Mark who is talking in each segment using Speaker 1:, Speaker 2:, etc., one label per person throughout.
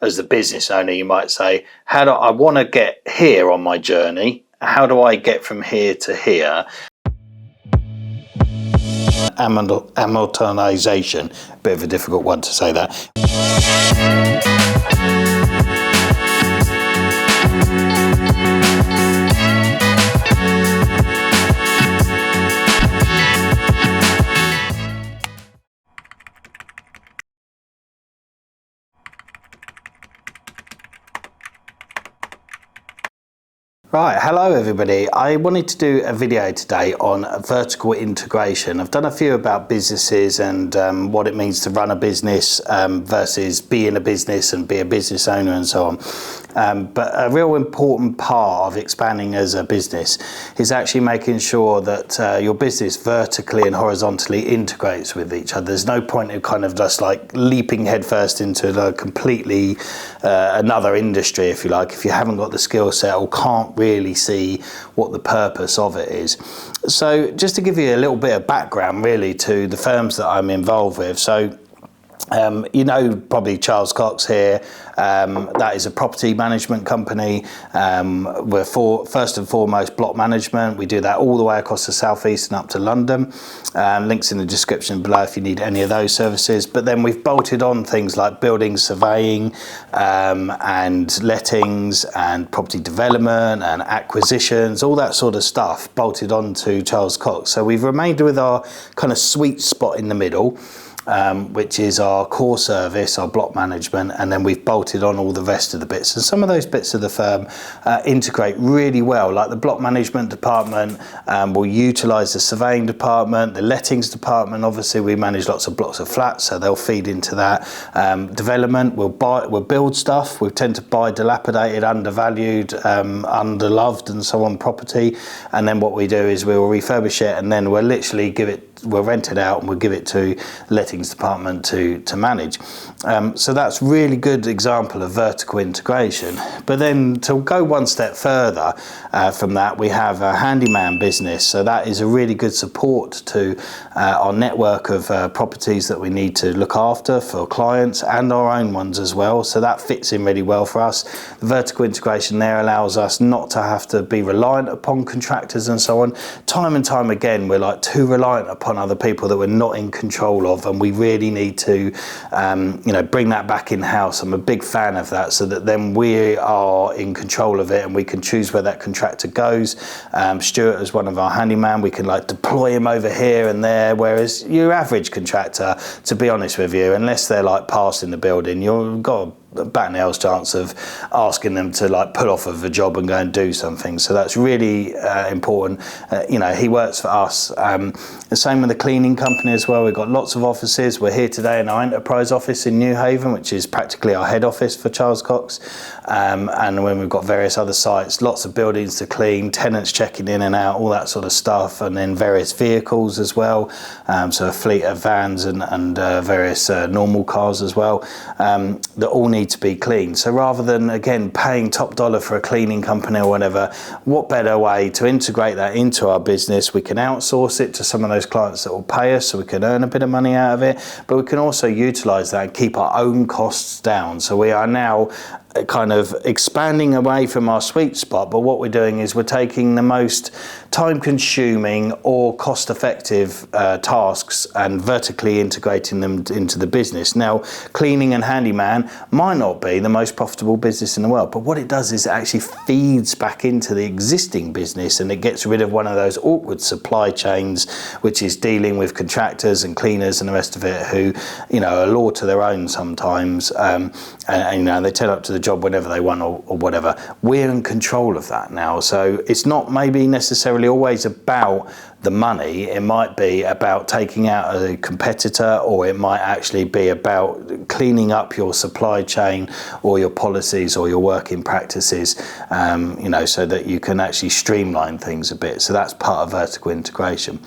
Speaker 1: as the business owner, you might say, how do I want to get here on my journey? How do I get from here to here? Amortization, bit of a difficult one to say that. Right, hello everybody. I wanted to do a video today on vertical integration. I've done a few about businesses and what it means to run a business versus be in a business and be a business owner and so on. But a real important part of expanding as a business is actually making sure that your business vertically and horizontally integrates with each other. There's no point in kind of just like leaping headfirst into a completely another industry, if you like, if you haven't got the skill set or can't really see what the purpose of it is. So just to give you a little bit of background really to the firms that I'm involved with. So you know probably Charles Cox here. That is a property management company. We're first and foremost block management. We do that all the way across the southeast and up to London. Links in the description below if you need any of those services. But then we've bolted on things like building surveying and lettings and property development and acquisitions, all that sort of stuff bolted on to Charles Cox. So we've remained with our kind of sweet spot in the middle, which is our core service, our block management, and then we've bolted on all the rest of the bits. And some of those bits of the firm integrate really well, like the block management department will utilise the surveying department, the lettings department. Obviously we manage lots of blocks of flats, so they'll feed into that. Development, we'll build stuff. We tend to buy dilapidated, undervalued, underloved and so on property, and then what we do is we'll refurbish it and then we'll literally we'll rent it out and we'll give it to lettings department to manage. So that's really good example of vertical integration. But then to go one step further from that, we have a handyman business. So that is a really good support to our network of properties that we need to look after for clients and our own ones as well. So that fits in really well for us. The vertical integration there allows us not to have to be reliant upon contractors and so on. Time and time again, we're like too reliant upon other people that we're not in control of, and we really need to bring that back in house. I'm a big fan of that, so that then we are in control of it and we can choose where that contractor goes. Stuart is one of our handyman. We can like deploy him over here and there, whereas your average contractor, to be honest with you, unless they're like passing the building, you've got a bat and nails chance of asking them to like pull off of a job and go and do something. So that's really important. He works for us. The same with the cleaning company as well. We've got lots of offices. We're here today in our enterprise office in New Haven, which is practically our head office for Charles Cox. And when we've got various other sites, lots of buildings to clean, tenants checking in and out, all that sort of stuff, and then various vehicles as well. So a fleet of vans and various normal cars as well, that all need to be cleaned. So rather than again paying top dollar for a cleaning company or whatever, what better way to integrate that into our business? We can outsource it to some of those clients that will pay us, so we can earn a bit of money out of it, but we can also utilize that and keep our own costs down. So we are now kind of expanding away from our sweet spot, but what we're doing is we're taking the most time-consuming or cost-effective tasks and vertically integrating them into the business. Now, cleaning and handyman might not be the most profitable business in the world, but what it does is it actually feeds back into the existing business, and it gets rid of one of those awkward supply chains, which is dealing with contractors and cleaners and the rest of it, who are law to their own sometimes, and they turn up to the job whenever they want or whatever. We're in control of that now, so it's not maybe necessarily always about the money. It might be about taking out a competitor, or it might actually be about cleaning up your supply chain or your policies or your working practices, so that you can actually streamline things a bit. So that's part of vertical integration.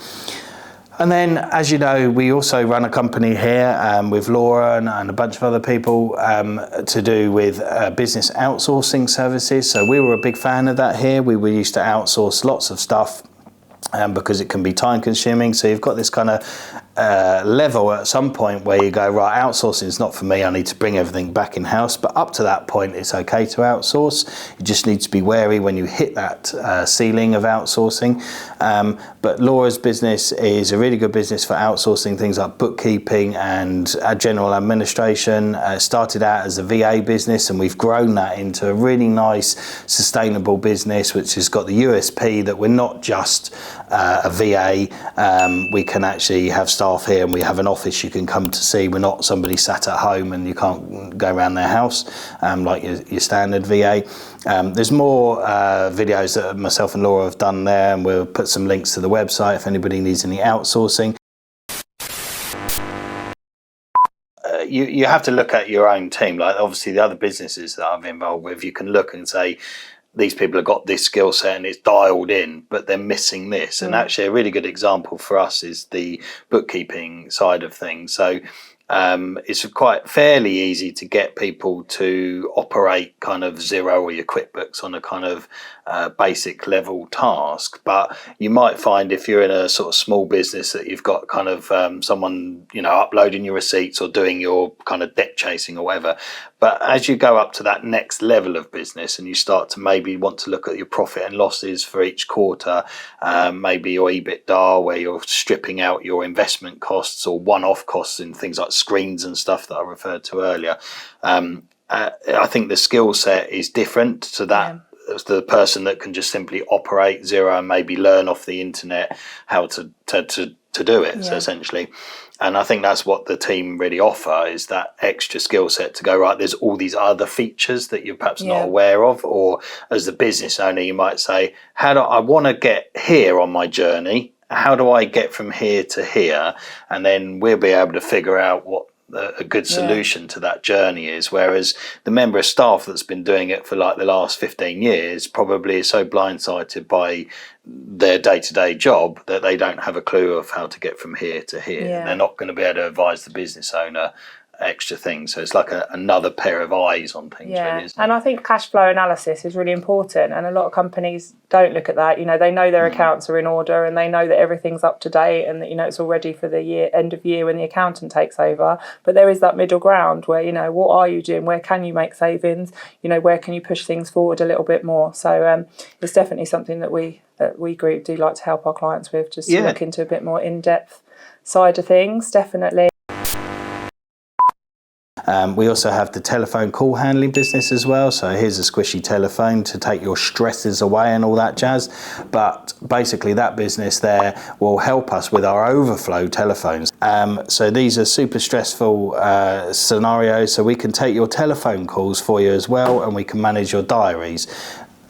Speaker 1: And then, as you know, we also run a company here with Laura and a bunch of other people to do with business outsourcing services. So we were a big fan of that here. We used to outsource lots of stuff because it can be time consuming. So you've got this kind of level at some point where you go, right, outsourcing is not for me, I need to bring everything back in house. But up to that point, it's okay to outsource. You just need to be wary when you hit that ceiling of outsourcing. But Laura's business is a really good business for outsourcing things like bookkeeping and general administration. Started out as a VA business, and we've grown that into a really nice, sustainable business, which has got the USP that we're not just a VA. We can actually have staff here, and we have an office you can come to see. We're not somebody sat at home and you can't go around their house like your standard VA. There's more videos that myself and Laura have done there, and we'll put some links to the website if anybody needs any outsourcing. You have to look at your own team. Like obviously the other businesses that I'm involved with, you can look and say, these people have got this skill set and it's dialed in, but they're missing this. And actually a really good example for us is the bookkeeping side of things. So it's quite fairly easy to get people to operate kind of Xero or your QuickBooks on a kind of basic level task. But you might find if you're in a sort of small business that you've got kind of someone, you know, uploading your receipts or doing your kind of debt chasing or whatever. But as you go up to that next level of business and you start to maybe want to look at your profit and losses for each quarter, maybe your EBITDA, where you're stripping out your investment costs or one-off costs in things like screens and stuff that I referred to earlier, I think the skill set is different to that. The person that can just simply operate Xero and maybe learn off the internet how to do it, so essentially. And I think that's what the team really offer, is that extra skill set to go, right, there's all these other features that you're perhaps not aware of. Or as the business owner, you might say, how do I want to get here on my journey? How do I get from here to here? And then we'll be able to figure out what a good solution to that journey is. Whereas the member of staff that's been doing it for like the last 15 years probably is so blindsided by their day-to-day job that they don't have a clue of how to get from here to here. And they're not going to be able to advise the business owner extra things. So it's like another pair of eyes on things, really, isn't it?
Speaker 2: And I think cash flow analysis is really important, and a lot of companies don't look at that. You know, they know their accounts are in order and they know that everything's up to date and that, you know, it's all ready for the year, end of year, when the accountant takes over. But there is that middle ground where, you know, what are you doing? Where can you make savings? You know, where can you push things forward a little bit more? So it's definitely something that we group do like to help our clients with, just to look into a bit more in-depth side of things, definitely.
Speaker 1: We also have the telephone call handling business as well. So here's a squishy telephone to take your stresses away and all that jazz. But basically that business there will help us with our overflow telephones. So these are super stressful scenarios. So we can take your telephone calls for you as well, and we can manage your diaries.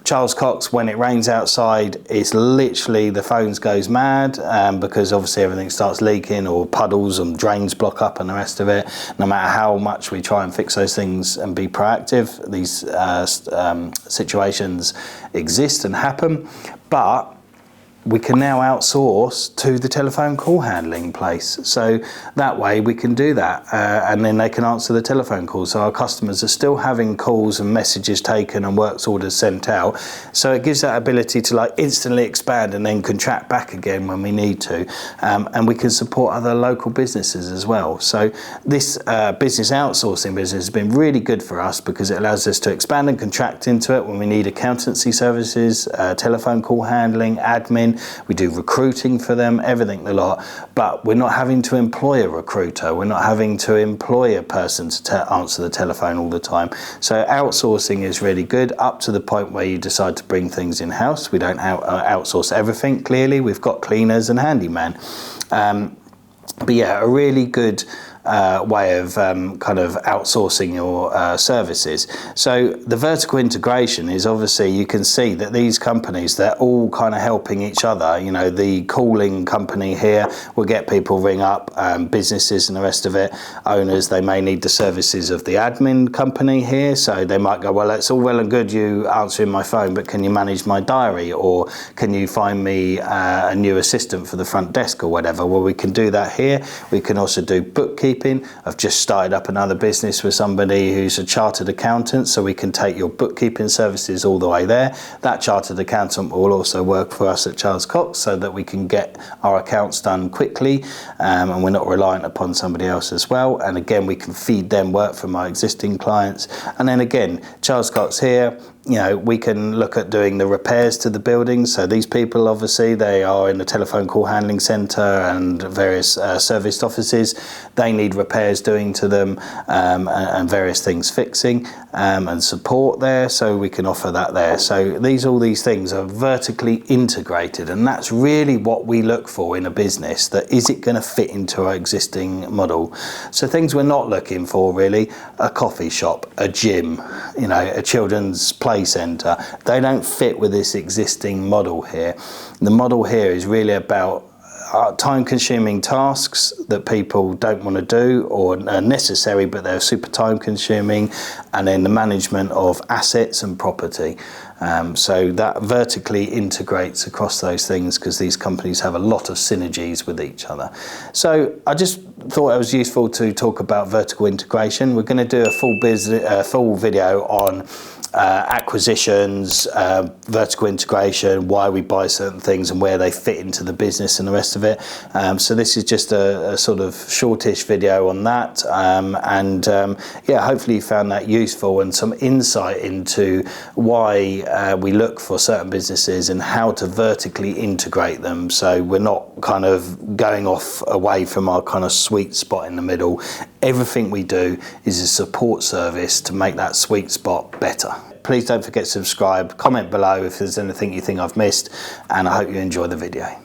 Speaker 1: Charles Cox, when it rains outside, it's literally the phones goes mad because obviously everything starts leaking, or puddles and drains block up and the rest of it. No matter how much we try and fix those things and be proactive, these situations exist and happen. But we can now outsource to the telephone call handling place. So that way we can do that and then they can answer the telephone calls. So our customers are still having calls and messages taken and works orders sent out. So it gives that ability to like instantly expand and then contract back again when we need to. And we can support other local businesses as well. So this business outsourcing business has been really good for us because it allows us to expand and contract into it when we need accountancy services, telephone call handling, admin. We do recruiting for them, everything the lot, but we're not having to employ a recruiter. We're not having to employ a person to answer the telephone all the time. So outsourcing is really good up to the point where you decide to bring things in-house. We don't outsource everything, clearly. We've got cleaners and handyman. But yeah, a really good way of kind of outsourcing your services. So the vertical integration is obviously, you can see that these companies, they're all kind of helping each other. You know, the calling company here will get people ring up, businesses and the rest of it, owners, they may need the services of the admin company here. So they might go, well, it's all well and good you answering my phone, but can you manage my diary, or can you find me a new assistant for the front desk or whatever? Well, we can do that here. We can also do bookkeeping bookkeeping. I've just started up another business with somebody who's a chartered accountant, so we can take your bookkeeping services all the way there. That chartered accountant will also work for us at Charles Cox so that we can get our accounts done quickly, and we're not reliant upon somebody else as well. And again, we can feed them work from our existing clients. And then again, Charles Cox here, you know, we can look at doing the repairs to the buildings. So these people, obviously, they are in the telephone call handling centre and various serviced offices. They need repairs doing to them, and various things fixing, and support there. So we can offer that there. So all these things are vertically integrated, and that's really what we look for in a business. That is it going to fit into our existing model? So things we're not looking for really: a coffee shop, a gym, you know, a children's play centre. They don't fit with this existing model here. The model here is really about time-consuming tasks that people don't want to do or are necessary, but they're super time-consuming, and then the management of assets and property. So that vertically integrates across those things because these companies have a lot of synergies with each other. So I just thought it was useful to talk about vertical integration. We're going to do a full video on acquisitions, vertical integration, why we buy certain things and where they fit into the business and the rest of it. So this is just a sort of shortish video on that, yeah, hopefully you found that useful and some insight into why we look for certain businesses and how to vertically integrate them, so we're not kind of going off away from our kind of sweet spot in the middle. Everything we do is a support service to make that sweet spot better. Please don't forget to subscribe, comment below if there's anything you think I've missed, and I hope you enjoy the video.